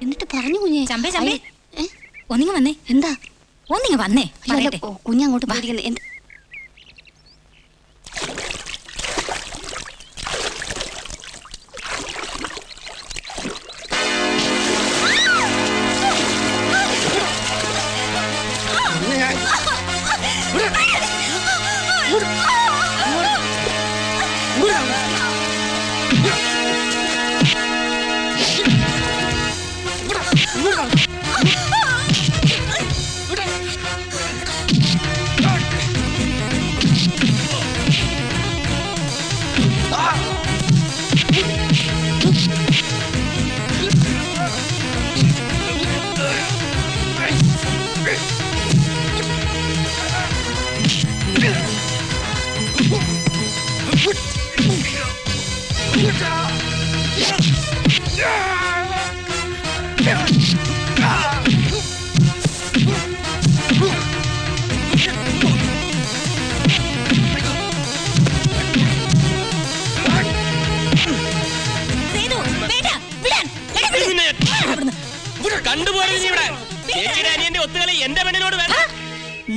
എന്നിട്ട് പറഞ്ഞു കുഞ്ഞെ. ചമ്പേ ചമ്പേ ഒന്നിങ്ങ് വന്നേ. എന്താ? ഒന്നിങ്ങ് വന്നേ. കുഞ്ഞങ്ങോട്ട് പോയിരിക്കുന്നത് എന്ത്?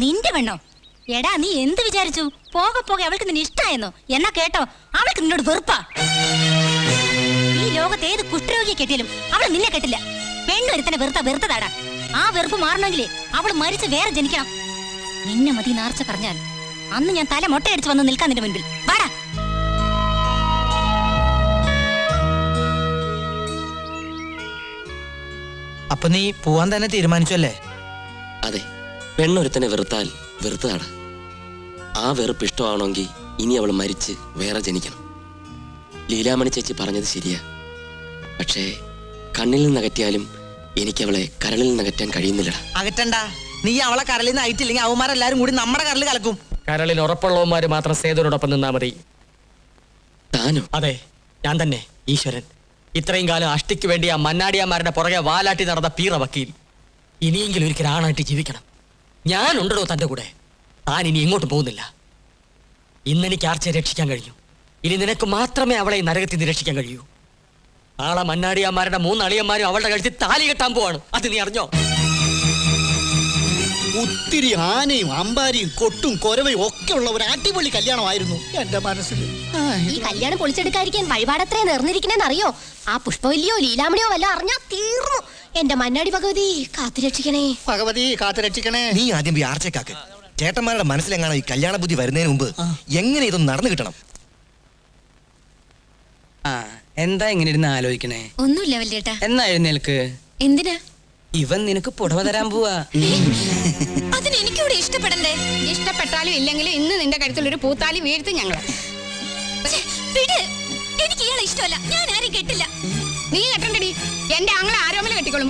നിന്റെ പെണ്ണോ? എടാ നീ എന്ത് വിചാരിച്ചു? പോകെ പോകെ അവൾക്ക് നിന്നെ ഇഷ്ടായെന്നോ? എന്നാ കേട്ടോ, അവൾക്ക് നിന്നോട് വെറുപ്പാ. ഈ ലോകത്ത് ഏത് കുഷ്ഠരോഗിയെ കെട്ടിയാലും അവൾ നിന്നെ കെട്ടില്ല. പെണ്ണൊരുത്തനെ വെറുത്തതാടാ. ആ വെറുപ്പ് മാറണമെങ്കിലേ അവള് മരിച്ച് വേറെ ജനിക്കണം. നിന്നെ മതി നാർച്ച പറഞ്ഞാൽ അന്ന് ഞാൻ തല മൊട്ടയടിച്ച് വന്ന് നിൽക്കാൻ നിന്റെ മുൻപിൽ. വാടാ. അപ്പൊ നീ പോവാൻ തന്നെ തീരുമാനിച്ചല്ലേ? അതെ, പെണ്ണൊരുത്തനെ വെറുത്താൽ വെറുത്തതാണ്. ആ വെറുപ്പ് ഇഷ്ടമാണെങ്കിൽ ഇനി അവൾ മരിച്ച് വേറെ ജനിക്കണം. ലീലാമണി ചേച്ചി പറഞ്ഞത് ശരിയാ. പക്ഷേ കണ്ണിൽ നിന്ന് അകറ്റിയാലും എനിക്ക് അവളെ കരളിൽ നിന്ന് അകറ്റാൻ കഴിയുന്നില്ലടാ. അകറ്റണ്ട. നീ അവളെ കരളിൽ നിന്ന് അയറ്റില്ലെങ്കിൽ അവന്മാരെല്ലാരും കൂടി നമ്മുടെ കരളിൽ കലക്കും. കരളിൽ ഉറപ്പുള്ളവന്മാര് മാത്രം സേതുവിനോടൊപ്പം നിന്നാ മതി. താനോ? അതെ, ഞാൻ തന്നെ, ഈശ്വരൻ. ഇത്രയും കാലം അഷ്ടിക്ക് വേണ്ടി ആ മന്നാടിയാന്മാരുടെ പുറകെ വാലാട്ടി നടന്ന പീറ വക്കീൽ. ഇനിയെങ്കിലും ഒരിക്കൽ ആണായിട്ട് ജീവിക്കണം. ഞാനുണ്ടോ തൻ്റെ കൂടെ. താൻ ഇനി എങ്ങോട്ടും പോകുന്നില്ല. ഇന്നെനിക്ക് ആർച്ചയെ രക്ഷിക്കാൻ കഴിഞ്ഞു. ഇനി നിനക്ക് മാത്രമേ അവളെ ഈ നരകത്തിൽ നിന്ന് രക്ഷിക്കാൻ കഴിയൂ. ആളെ മന്നാടിയാന്മാരുടെ 3 അളിയന്മാരും അവളുടെ കഴുത്തിൽ താലി കെട്ടാൻ പോവാണ്. അത് നീ അറിഞ്ഞോ? ഒത്തിരി ആനയും അമ്പാരിയും കൊട്ടും കൊരവയും ഒക്കെ ഉള്ള ഒരു അടിപൊളി കല്യാണമായിരുന്നു എന്റെ മനസ്സിൽ. ഈ കല്യാണം പൊളിച്ചെടുക്കാതിരിക്കാൻ വഴിപാടത്രേ നേർന്നിരിക്കണേന്ന് അറിയോ? ആ പുഷ്പവല്ലിയോ ലീലാമണിയോ വല്ല അറിഞ്ഞാ തീർന്നു. എന്റെ മന്നാടി ഭഗവതി കാത്തുരക്ഷിക്കണേ. ഭഗവതി കാത്തുരക്ഷിക്കണേ. നീ ആദ്യം ഈ ആർച്ചക്കാക്ക്. ചേട്ടന്മാരുടെ മനസ്സിലെങ്ങാണോ ഈ കല്യാണ ബുദ്ധി വരുന്നതിന് മുമ്പ് എങ്ങനെ ഇതൊന്നും നടന്നു കിട്ടണം? എന്താ ഇങ്ങനെ ഇരുന്ന് ആലോചിക്കണേ? ഒന്നുമില്ല വല്യേട്ടാ. എന്നാ എഴുന്നേൽക്ക്. എന്തിനാ? ഇവൻ നിനക്ക് പുടവ തരാൻ പോവാ. അതിന് എനിക്കിവിടെ ഇഷ്ടപ്പെടണ്ടേ? ഇഷ്ടപ്പെട്ടാലും ഇല്ലെങ്കിലും ഇന്ന് നിന്റെ കഴുത്തിലൊരു പൂത്താലി വീഴ്ത്തും ഞങ്ങള്. എനിക്ക് ഇയാളെ ഇഷ്ടമല്ല. ഞാൻ ആരും കെട്ടില്ല. നീ കെട്ടണ്ടടി. എന്റെ ആങ്ങളെ ആരോമല കെട്ടിക്കോളും.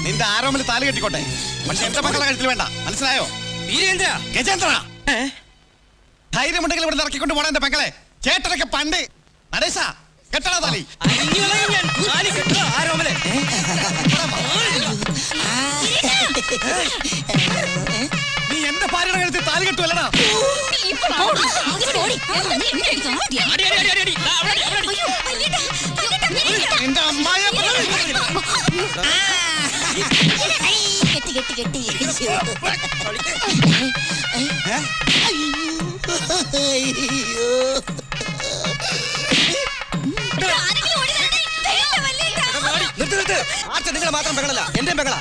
നിന്റെ ആരോമല് താലി കെട്ടിക്കോട്ടെ. പക്ഷെ എന്റെ മക്കളെ കഴുത്തിൽ വേണ്ട. മനസ്സിലായോ? ധൈര്യമുണ്ടെങ്കിൽ ഇവിടെ ഇറക്കിക്കൊണ്ട് പോണ എന്റെ മക്കളെ. ചേട്ടനൊക്കെ പണ്ട് നടേശാ കെട്ടണ താലി. നീ എന്റെ ഭാര്യയുടെ കഴുത്തിൽ താലി കെട്ടുവല്ലടാ. എന്റെ അമ്മായ നിങ്ങളെ മാത്രം പെങ്ങളല്ല, എന്റെ പെങ്ങളാ.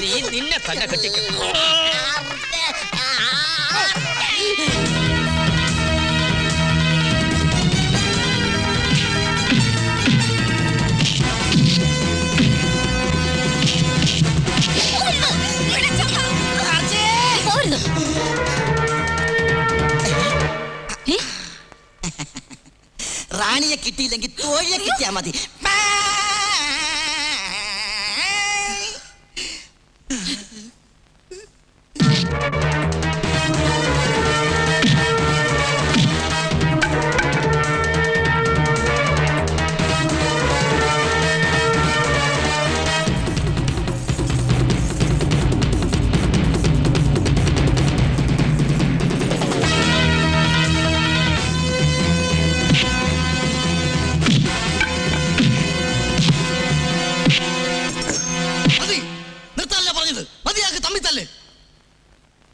നീ നിന്നെ തന്നെ കെട്ടിക്കും. റാണിയെ കിട്ടിയില്ലെങ്കിൽ തോഴിയെ കിട്ടിയാ മതി.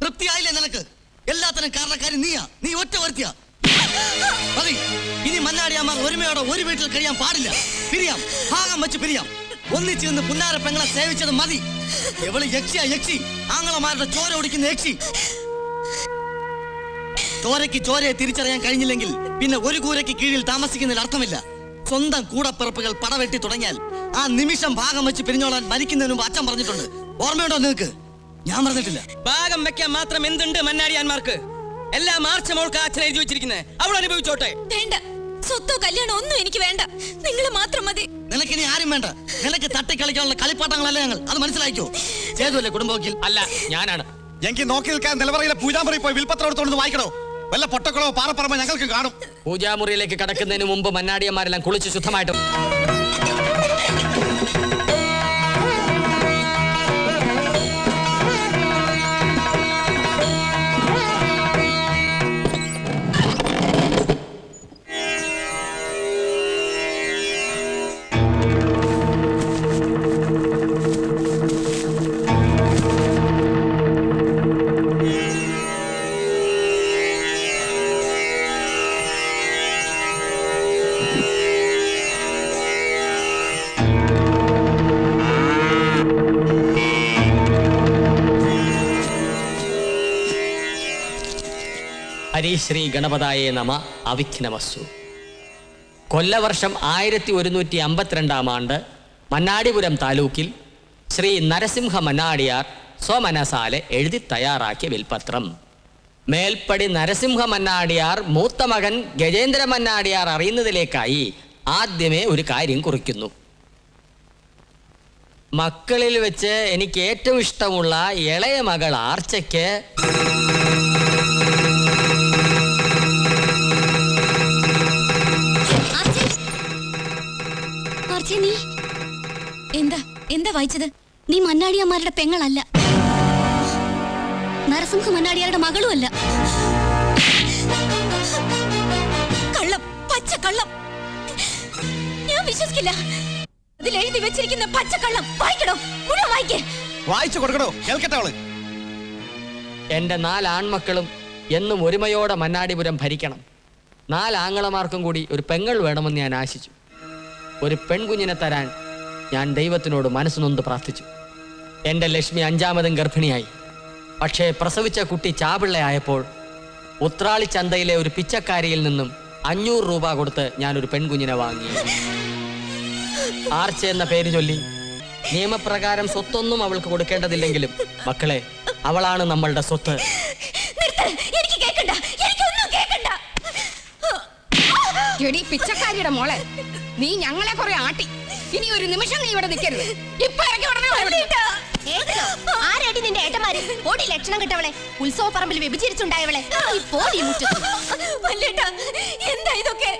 തൃപ്തിയായില്ലേ നിനക്ക്? എല്ലാത്തിനും കാരണക്കാരി നീയാ. നീ ഒറ്റ വരുത്തിയാ മതി. ഇനി മന്നാടിയമ്മ ഒരുമയോടെ ഒരു വീട്ടിൽ കഴിയാൻ പാടില്ല. പിരിയാം, ഭാഗം വെച്ച് പിരിയാം. ഒന്നിച്ച് നിന്ന് പുന്നാര പെങ്ങളെ സേവിച്ചത് മതി. എവള് യക്ഷിയാ യക്ഷി, ആങ്ങളമാരുടെ ചോര ഒടിക്കുന്ന യക്ഷി. ചോരയ്ക്ക് ചോരയെ തിരിച്ചറിയാൻ കഴിഞ്ഞില്ലെങ്കിൽ പിന്നെ ഒരു കൂരയ്ക്ക് കീഴിൽ താമസിക്കുന്നതിൽ അർത്ഥമില്ല. സ്വന്തം കൂടപ്പിറപ്പുകൾ പടവെട്ടി തുടങ്ങിയാൽ ആ നിമിഷം ഭാഗം വെച്ച് പിരിഞ്ഞോളാൻ മരിക്കുന്നതിന് മുമ്പ് അച്ഛൻ പറഞ്ഞിട്ടുണ്ട്. ഓർമ്മയുണ്ടോ നിങ്ങൾക്ക്? ഞാൻ പറഞ്ഞിട്ടില്ല. ഭാഗം വെക്കാൻ മാത്രം എന്തുണ്ട് മന്നാടിയാന്മാർക്ക്? എല്ലാ മാർച്ച് മോൾക്ക് അച്ഛൻ എഴുതി വെച്ചിരിക്കുന്നത് അവൾ അനുഭവിച്ചോട്ടെ. വേണ്ട, സ്വത്തോ കല്യാണോ ഒന്നും എനിക്ക് വേണ്ട. നിങ്ങൾ മാത്രം മതി. നിനക്കിനി ആരും വേണ്ട. നിനക്ക് തട്ടിക്കളിക്കാനുള്ള കളിപ്പാട്ടങ്ങളല്ല ഞങ്ങൾ. അത് മനസ്സിലാക്കിയോ? ചെയ്തല്ലേ കുടുംബവക്കീൽ? അല്ല, ഞാനാണ്. എനിക്ക് നോക്കി നിൽക്കാൻ നിലവറയിലെ പൂജാമുറി പോയി വിൽപ്പത്രം എടുത്തോണ്ട് വായിക്കണോ? വല്ല പൊട്ടക്കളോ പാറപ്പറമ്പോ ഞങ്ങൾക്ക് കാണും. പൂജാമുറിയിലേക്ക് കടക്കുന്നതിന് മുമ്പ് മന്നാടിയന്മാരെല്ലാം കുളിച്ച് ശുദ്ധമായിട്ട് ശ്രീ ഗണപതായേ നമ. അവിഘ്നമസ്തു. കൊല്ലവർഷം 1152 ആണ്ട് മന്നാടിപുരം താലൂക്കിൽ ശ്രീ നരസിംഹ മന്നാടിയാർ സ്വമനസാലെ എഴുതി തയ്യാറാക്കിയ വിൽപത്രം മേൽപ്പടി നരസിംഹ മന്നാടിയാർ മൂത്ത മകൻ ഗജേന്ദ്ര മന്നാടിയാർ അറിയുന്നതിലേക്കായി ആദ്യമേ ഒരു കാര്യം കുറിക്കുന്നു. മക്കളിൽ വെച്ച് എനിക്ക് ഏറ്റവും ഇഷ്ടമുള്ള ഇളയ മകൾ ആർച്ചയ്ക്ക് നീ എന്താ വായിച്ചത്? നീ മന്നാടിയന്മാരുടെ പെങ്ങളല്ല, നരസിംഹ മന്നാടിയാരുടെ മകളുമല്ല. കള്ളം, പച്ചക്കള്ളം. ഞാൻ വിശ്വസിക്കില്ല. അതിൽ എഴുതി വെച്ചിരിക്കുന്ന പച്ചക്കള്ളം വായിക്കണോ? മുഴുവൻ വായിക്കേ. വായിച്ചു കൊടുക്കണോ? കേൾക്കട്ടെ അവള്. എൻ്റെ 4 ആൺമക്കളും എന്നും ഒരുമയോടെ മന്നാടിപുരം ഭരിക്കണം. 4 ആങ്ങളമാർക്കും കൂടി ഒരു പെങ്ങൾ വേണമെന്ന് ഞാൻ ആശിച്ചു. ഒരു പെൺകുഞ്ഞിനെ തരാൻ ഞാൻ ദൈവത്തിനോട് മനസ്സ് നൊന്ത് പ്രാർത്ഥിച്ചു. എൻ്റെ ലക്ഷ്മി 5ാമതും ഗർഭിണിയായി. പക്ഷേ പ്രസവിച്ച കുട്ടി ചാപിള്ളയായപ്പോൾ ഉത്രാളി ചന്തയിലെ ഒരു പിച്ചക്കാരിയിൽ നിന്നും 500 രൂപ കൊടുത്ത് ഞാനൊരു പെൺകുഞ്ഞിനെ വാങ്ങി. ആർച്ച എന്ന പേര് ചൊല്ലി. നിയമപ്രകാരം സ്വത്തൊന്നും അവൾക്ക് കൊടുക്കേണ്ടതില്ലെങ്കിലും മക്കളെ, അവളാണ് നമ്മളുടെ സ്വത്ത്. എനിക്ക് കേൾക്കണ്ട, എനിക്കൊന്നും കേൾക്കണ്ട. എടി പിച്ചക്കാരിയുടെ മോളെ, നീ ഞങ്ങളെ കുറെ ആട്ടി. ഇനി ഒരു നിമിഷം നീ ഇവിടെ നിൽക്കരുത്. ഇപ്പൊ ഇറങ്ങി ഉടനെ ആരടി നിന്റെ ഏട്ടന്മാര്? ഓടി ലക്ഷണം കിട്ടവളെ, ഉത്സവ പറമ്പിൽ വ്യഭിചരിച്ചുണ്ടായവളെ. വല്യേട്ടാ, എന്താ ഇതൊക്കെ?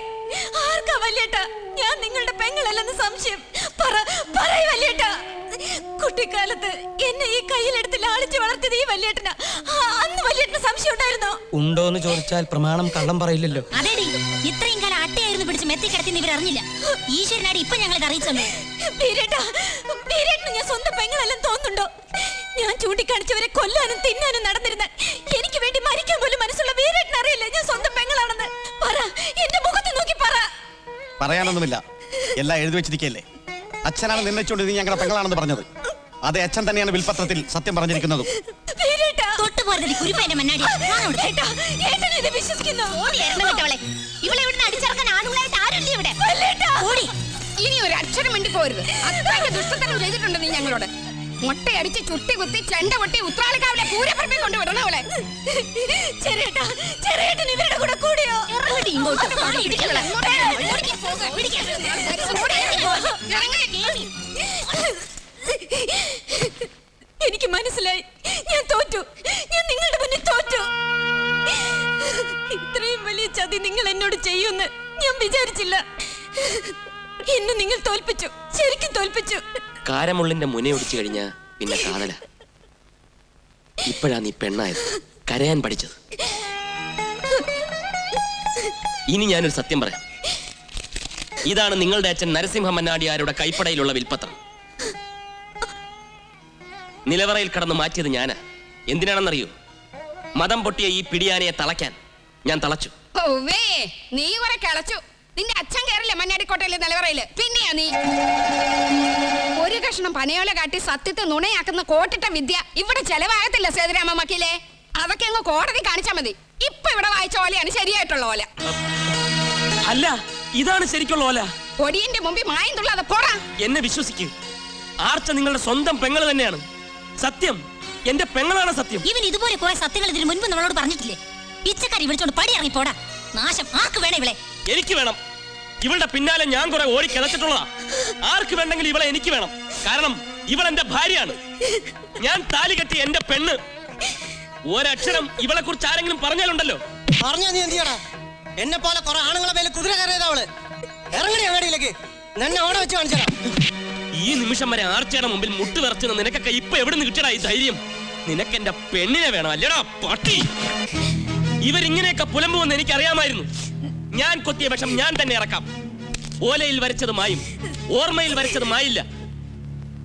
ആർക്കാ വല്യേട്ടാ? ഞാൻ നിങ്ങളുടെ പെങ്ങളല്ലെന്ന് സംശയം. പറയ് വല്യേട്ടാ. കുട്ടിക്കാലത്ത് എന്നെ ഈ കയ്യിലെടുത്ത് ലാളിച്ച് വളർത്തിയത് ഈ വല്യേട്ടനാ. അന്ന് വല്യേട്ടന് സംശയം ഉണ്ടായിരുന്നോ? ഉണ്ടോന്ന് ചോദിച്ചാൽ പ്രമാണം കള്ളം പറയില്ലല്ലോ. അതേടി, ഇത്രയും കാലം അട്ടയായിരുന്നു പിടിച്ച് മെത്തി കിടത്തി ഇവർ അറിഞ്ഞില്ല. ഈശ്വരനാടി ഇപ്പൊ ഞങ്ങളെ അറിയിച്ചോ. ഞാൻ സ്വന്തം പെങ്ങളല്ലെന്ന് തോന്നുന്നുണ്ടോ? ഞാൻ ചൂണ്ടിക്കാണിച്ചവരെ കൊല്ലാനും തിന്നാനും നടന്നിരുന്ന എനിക്ക് വേണ്ടി മരിക്കാൻ പോലും മനസ്സുള്ള വീരേട്ടൻ അറിയില്ല ഞാൻ സ്വന്തം പെങ്ങളാണെന്ന്. പറ, എന്റെ മുഖത്ത് നോക്കി പറ. പറയാനൊന്നുമില്ല, എല്ലാം എഴുതി വെച്ചിരിക്കല്ലേ. അച്ഛനാണ് നിർണയിച്ചുകൊണ്ട് നീ ഞങ്ങളുടെ പെങ്ങളാണെന്ന് പറഞ്ഞത്. അതെ, അച്ഛൻ തന്നെയാണ് വിൽപത്രത്തിൽ സത്യം പറഞ്ഞിരിക്കുന്നതും. ഇനി ഒരു അക്ഷരം മിണ്ടി പോരുത്. അത്രയ്ക്ക് ദുഷ്ടത്തരം ചെയ്തിട്ടുണ്ട് നീ ഞങ്ങളോട്. മുട്ടയടിച്ച് ചുട്ടി കുത്തി ചെണ്ട പൊട്ടി ഉത്രാളിക്കാവിലെ പൂരപ്പറമ്പിൽ കൊണ്ടുവിടണം അവളെ. ചെറിയേട്ടൻ ഇവരുടെ കൂടെ കൂടിയോ? ഇങ്ങോട്ട് എനിക്ക് മനസ്സിലായി, ഞാൻ തോറ്റു. ഞാൻ നിങ്ങളുടെ മുന്നിൽ തോറ്റു. ഇത്രയും വലിയ ചതി നിങ്ങൾ എന്നോട് ചെയ്യുമെന്ന് ഞാൻ വിചാരിച്ചില്ല. എന്നെ നിങ്ങൾ തോൽപ്പിച്ചു, ശരിക്കും തോൽപ്പിച്ചു. കാരമുള്ളിന്റെ മുനയൊടിച്ചു കഴിഞ്ഞാ പിന്നെ കാതല. ഇപ്പോഴാ നീ പെണ്ണായത്, കരയാൻ പഠിച്ചത്. ഇനി ഞാനൊരു സത്യം പറയാം. ഇതാണ് നിങ്ങളുടെ അച്ഛൻ നരസിംഹ മന്നാടിയാരുടെ കൈപ്പടയിലുള്ള വിൽപ്പത്രം. നിലവറയിൽ കടന്നു മാറ്റിയത് ഞാനാ. എന്തിനാണെന്നറിയോ? മതം പൊട്ടിയ ഈ പിടിയാനയെ തളയ്ക്കാൻ. ഞാൻ തളച്ചു. നീ കുറെ കിളച്ചു. നിന്റെ അച്ഛൻ കയറില്ലേ മണ്ണാടിക്കോട്ടയിലെ നിലവറയില്? പിന്നെയാ നീ ഒരു കഷ്ണം പനയോല കാട്ടി സത്യത്തെ നുണയാക്കുന്ന കോട്ടിട്ട വിദ്യ ഇവിടെ ചെലവാകത്തില്ല സേതുരാമ മക്കിലേ. അതൊക്കെ അങ്ങ് കോടതി കാണിച്ചാ മതി. ഇപ്പൊ ഇവിടെ വായിച്ച ഓലയാണ് ശരിയായിട്ടുള്ള ഓല. അല്ല, ഇതാണ് ശരിക്കുള്ള ഓല. ഒടിയന്റെ മുമ്പിൽ മായം തുള്ളാതെ പോടാ. എന്നെ വിശ്വസിക്കൂ, ആർച്ച നിങ്ങളുടെ സ്വന്തം പെങ്ങള് തന്നെയാണ്. സത്യം, എന്റെ പെങ്ങളാണ് സത്യം. ഇവൻ ഇതുപോലെ കുറെ സത്യങ്ങൾ ഇതിന് മുൻപ് നമ്മളോട് പറഞ്ഞിട്ടില്ലേ? പിച്ചക്കാരി വിളിച്ചോണ്ട് പടി ഇറങ്ങി പോടാ. നാശം. ആർക്ക് വേണം ഇവളെ? എനിക്ക് വേണം. ഇവളുടെ പിന്നാലെ ഞാൻ കുറെ ഓടി കിളച്ചിട്ടുള്ളതാ. ആർക്ക് വേണ്ടെങ്കിലും ഇവളെ എനിക്ക് വേണം. കാരണം ഇവൾ എന്റെ ഭാര്യയാണ്. ഞാൻ താലി കെട്ടി എന്റെ പെണ്ണ്. ഒരക്ഷരം ഇവളെ കുറിച്ച് ആരെങ്കിലും പറഞ്ഞാലുണ്ടല്ലോ. പറഞ്ഞാ നീ എന്ത് ചെയ്യടാ? എന്നെ പോലെ കുറെ ആണുങ്ങളെ പേര് കുതിര കയറിയതാ അവള്. ഇറങ്ങടി അങ്ങാടിയിലേക്ക്. നിന്നെ അവിടെ വെച്ച് കാണിച്ചടാ. ഈ നിമിഷം വരെ ആർച്ചയുടെ മുമ്പിൽ മുട്ട് വിറച്ചുന്ന നിനക്കൊക്കെ ഇപ്പൊ എവിടെ നിന്ന് കിട്ടടാ ഈ ധൈര്യം? നിനക്ക് എന്റെ പെണ്ണിനെ വേണം അല്ലേടാ പട്ടി. ഇവരിങ്ങനെയൊക്കെ പുലമ്പുവെന്ന് എനിക്കറിയാമായിരുന്നു. ഞാൻ കൊത്തിയ വിഷം ഞാൻ തന്നെ ഇറക്കാം. ഓലയിൽ വരച്ചത് മായും, ഓർമ്മയിൽ വരച്ചത് മായില്ല.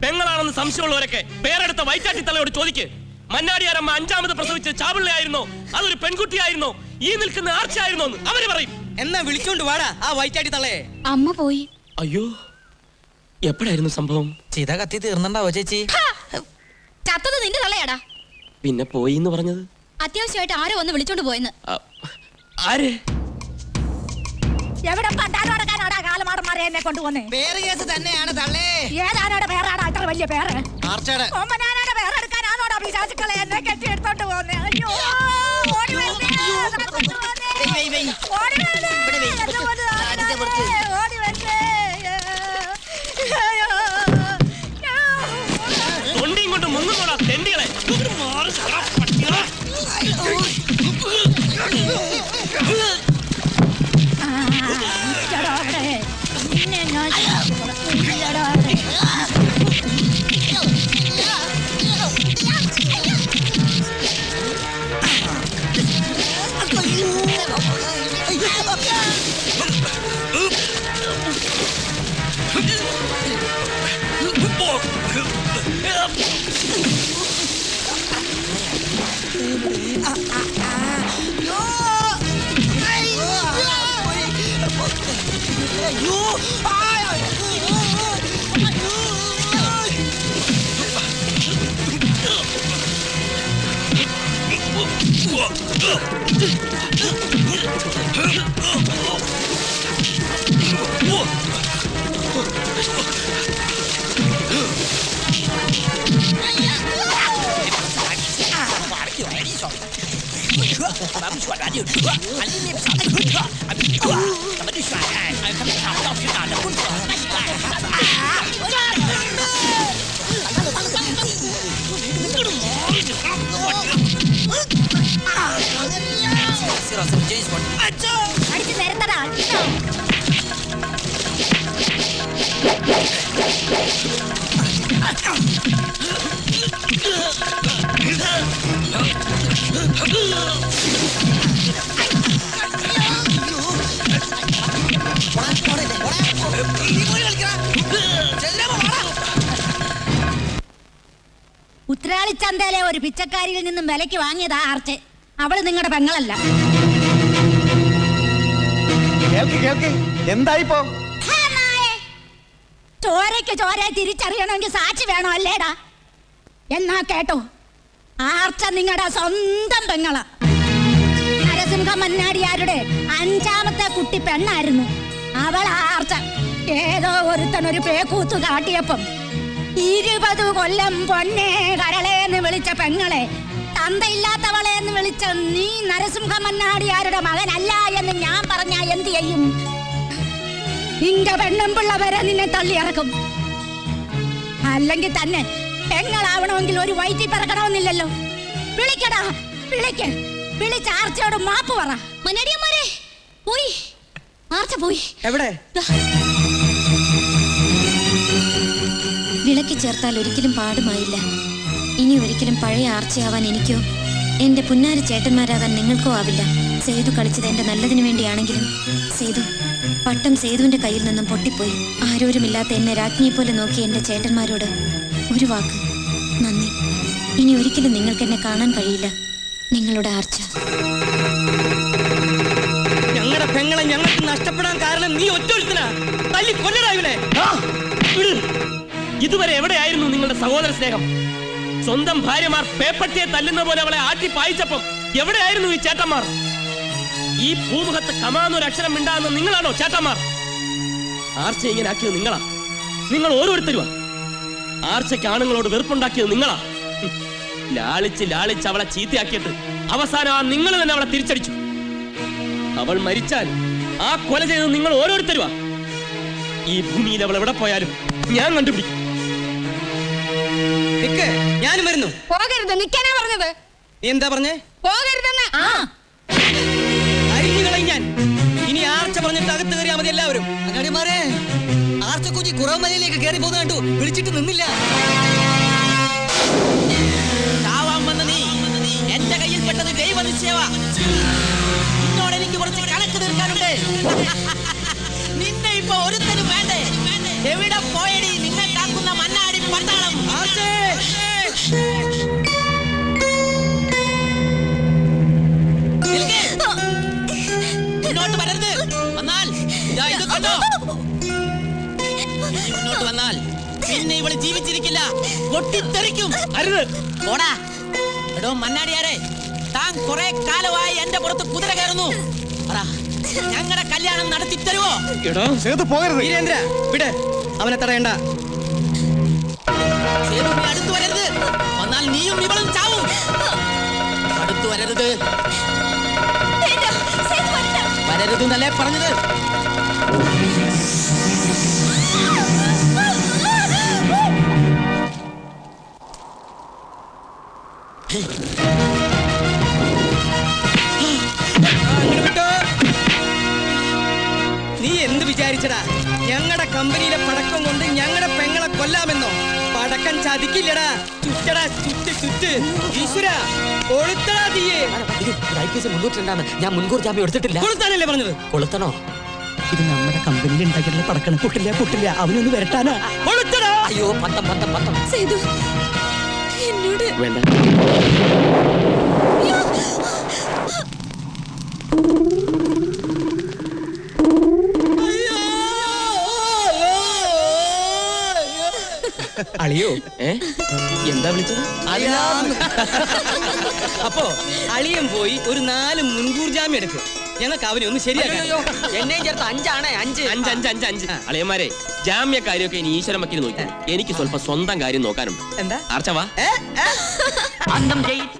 പെങ്ങളാണെന്ന് സംശയമുള്ളവരൊക്കെ പേരെടുത്ത വൈറ്റാട്ടിത്തലയോട് ചോദിക്ക്. മന്നാടിയാരമ്മ 5ാമത് പ്രസവിച്ച് ചാപിള്ളയായിരുന്നോ, അതൊരു പെൺകുട്ടിയായിരുന്നോ, ഈ നിൽക്കുന്ന ആർച്ചയായിരുന്നോ എന്ന് അവര് പറയും. എന്നാ വിളിച്ചോണ്ട് വാടാ ആ വൈറ്റാട്ടി തള്ളയെ. അമ്മ പോയി. അയ്യോ, എപ്പോഴായിരുന്നു സംഭവം? ചിത കത്തി തീർന്നുണ്ടാവോ ചേച്ചി? ചത്തത് നിന്റെ തള്ളയാടാ. പിന്നെ പോയി എന്ന് പറഞ്ഞത്? അത്യാവശ്യമായിട്ട് ആരോ ഒന്ന് വിളിച്ചോണ്ട് പോയെന്ന്. ആര്? എവിടെ പണ്ടാരോടക്കാനാടാ കാലമാടന്മാരെ എന്നെ കൊണ്ടുപോന്നേ? പേര് കേസ് തന്നെയാണ് തള്ളേ. ഏതാനോടെ പേരാടാ ഇത്ര വലിയ പേര്? ആർച്ചയുടെ ഓമനാനോടെ പേരെടുക്കാനാണോടാ പിശാചുക്കളെ എന്നെ കെട്ടിയെടുത്തോണ്ട് പോന്നേ? അയ്യോ, ഓടി വന്നേ, കൊണ്ടുപോന്നേ. ഓടി വന്നേ, എന്നെ കൊണ്ടുപോന്നേ, ഓടി വന്നേ. അയ്യോ, തൊണ്ടിയും കൊണ്ട് മുങ്ങുന്നോടാ തെണ്ടികളെ. ഉത്രാളിച്ചന്തയിലെ ഒരു പിച്ചക്കാരിയിൽ നിന്നും വിലക്ക് വാങ്ങിയതാ ആർച്ച്. അവള് നിങ്ങളുടെ പെങ്ങളല്ല. എന്തായിപ്പോ? ചോരയ്ക്ക് ചോര തിരിച്ചറിയണമെങ്കിൽ സാക്ഷി വേണോ അല്ലേടാ? എന്നാ കേട്ടോ, ആർച്ച നിങ്ങളുടെ സ്വന്തം പെങ്ങള. നരസിംഹ മന്നാടിയാരുടെ 5ാമത്തെ കുട്ടി പെണ്ണായിരുന്നു അവൾ. ആർച്ച ഏതോ ഒരുത്തനൊരു പേക്കൂത്ത് കാട്ടിയപ്പം 20 കൊല്ലം പൊന്നേ കരളേന്ന് വിളിച്ച പെങ്ങളെ തന്തയില്ലാത്തവളെ എന്ന് വിളിച്ച നീ നരസിംഹ മന്നാടിയാരുടെ മകനല്ല എന്ന് ഞാൻ പറഞ്ഞ നിന്റെ പെണ്ണുമ്പിള്ള വരെ നിന്നെ തള്ളിയിറക്കും. അല്ലെങ്കിൽ തന്നെ പെങ്ങളാവണമെങ്കിൽ ഒരു വയറ്റിൽ പിറക്കണമെന്നില്ലല്ലോ. വിളിക്കടാ, വിളിച്ച് ആർച്ചയോട് മാപ്പ് പറ. മന്നാടിയമ്മാരെ പോയി, ആർച്ച പോയി. എവിടെ? വിളക്കി ചേർത്താൽ ഒരിക്കലും പാടുമായില്ല. ഇനി ഒരിക്കലും പഴയ ആർച്ചയാവാൻ എനിക്കോ എന്റെ പുന്നാര ചേട്ടന്മാരാകാൻ നിങ്ങൾക്കോ ആവില്ല. സേതു കളിച്ചത് എന്റെ നല്ലതിനു വേണ്ടിയാണെങ്കിലും സേതു പട്ടം സേതുവിന്റെ കയ്യിൽ നിന്നും പൊട്ടിപ്പോയി. ആരോരുമില്ലാത്ത എന്നെ രാജ്ഞിയെ പോലെ നോക്കി എന്റെ ചേട്ടന്മാരോട് ഒരു വാക്ക് നന്ദി. ഇനി ഒരിക്കലും നിങ്ങൾക്ക് എന്നെ കാണാൻ കഴിയില്ല. നിങ്ങളുടെ ആർച്ച. ഞങ്ങളുടെ പെങ്ങളെ ഞങ്ങൾക്ക് നഷ്ടപ്പെടാൻ കാരണം നീ ഒറ്റൊരുത്തനാ. തല്ലി കൊല്ലടാ. ഇതുവരെ എവിടെയായിരുന്നു നിങ്ങളുടെ സഹോദര സ്നേഹം? സ്വന്തം ഭാര്യമാർ പേപ്പട്ടിയെ തല്ലുന്ന പോലെ അവളെ ആട്ടി പായിച്ചപ്പം എവിടെയായിരുന്നു ഈ ചേട്ടന്മാർ? ഈ ഭൂമുഖത്ത് കമാന്നൊരു അക്ഷരം മിണ്ടാകുന്ന നിങ്ങളാണോ ചേട്ടന്മാർ? ആർച്ച ഇങ്ങനെ ആക്കിയത് നിങ്ങളാ. നിങ്ങൾ ഓരോരുത്തരുവാ. ആർച്ചയ്ക്ക് ആണുങ്ങളോട് വെറുപ്പുണ്ടാക്കിയത് നിങ്ങളാ. ലാളിച്ച് അവളെ ചീത്തയാക്കിയിട്ട് അവസാനം ആ നിങ്ങൾ തന്നെ അവളെ തിരിച്ചടിച്ചു. അവൾ മരിച്ചാൽ ആ കൊല ചെയ്തത് നിങ്ങൾ ഓരോരുത്തരുവാ. ഈ ഭൂമിയിൽ അവൾ എവിടെ പോയാലും ഞാൻ കണ്ടുപിടിക്കും. ഞാനും വരുന്നു. പോകരുത്, നിക്കാനാ പറഞ്ഞത്. നീ എന്താ പറഞ്ഞേ? പോകരുതെന്ന്. അരിഞ്ഞുകളയും ഞാൻ. ഇനി ആർച്ച പറഞ്ഞിട്ട് അകത്ത് കയറിയാ മതി എല്ലാവരും. മന്നാടിയന്മാരെ, ആർച്ചക്കുഞ്ഞി കുറവ് മലയിലേക്ക് കയറി പോകുന്ന കണ്ടു. വിളിച്ചിട്ട് നിന്നില്ല. എന്റെ കയ്യിൽ പെട്ടത് ദൈവ നിശ്ചയവാ. നിന്നോട് എനിക്ക് കുറച്ച് കണക്ക് തീർക്കാനുണ്ട്. നിന്നെ ഇപ്പൊ ഒരുത്തരും വേണ്ടേ? എവിടെ പോയടി നിന്നെ കാക്കുന്ന മന്നാടി പട്ടാളം? മുന്നോട്ട് വരരുത്. വന്നാൽ ഇത് കണ്ടോ? മുന്നോട്ട് വന്നാൽ പിന്നെ ഇവള് ജീവിച്ചിരിക്കില്ല, പൊട്ടിത്തെറിക്കും. അരുത് ഓടാ. എടോ മന്നാടിയാരെ, താൻ കുറെ കാലമായി എന്റെ പുറത്ത് കുതിര കയറുന്നു. ഞങ്ങളുടെ കല്യാണം നടത്തി തരുവോ? വീരേന്ദ്ര വിട്, അവനെ തടയണ്ട. അടുത്തു വരരുത്. വന്നാൽ നീയും ഇവളും ചാവും. അടുത്തു വരരുത്. വരരുത് എന്നല്ലേ പറഞ്ഞത്? നീ എന്ത് വിചാരിച്ചടാ? ഞങ്ങളുടെ കമ്പനിയിലെ പടക്കം കൊണ്ട് ഞങ്ങളുടെ പെങ്ങളെ കൊല്ലാമെന്നോ? പടക്കം ചതിക്കില്ലടാ. ചുറ്റടാ, ചുറ്റ്. ഈശ്വര, കൊളുത്തടാ തീയെ. ഞാൻ മുൻകൂർ ജാമ്യം എടുത്തിട്ടില്ല. കൊളുത്താനല്ലേ പറഞ്ഞത്? കൊളുത്തണോ? ഇത് നമ്മുടെ കമ്പനിയിൽ ഉണ്ടാക്കിയിട്ടുള്ള പടക്കണം. പൊട്ടില്ല. അവനൊന്ന് വരട്ടാനാ. കൊളുത്തടാ. അയ്യോ, പത്തം. സേതു എന്നോട് വേണ്ട. അളിയോ? എന്താ വിളിച്ചത്? അപ്പോ അളിയൻ പോയി ഒരു 4 മുൻകൂർ ജാമ്യം എടുക്ക്. ഞങ്ങൾക്ക് അവനെ ഒന്ന് ശരിയാക്കാം. എന്നെയും ചേർത്ത് 5 ആണ്. 5. അളിയന്മാരെ, ജാമ്യ കാര്യമൊക്കെ ഇനി ഈശ്വരൻ വക്കീൽ നോക്കി. എനിക്ക് സ്വല്പം സ്വന്തം കാര്യം നോക്കാനുണ്ട്. എന്താ? ആർച്ചവാ.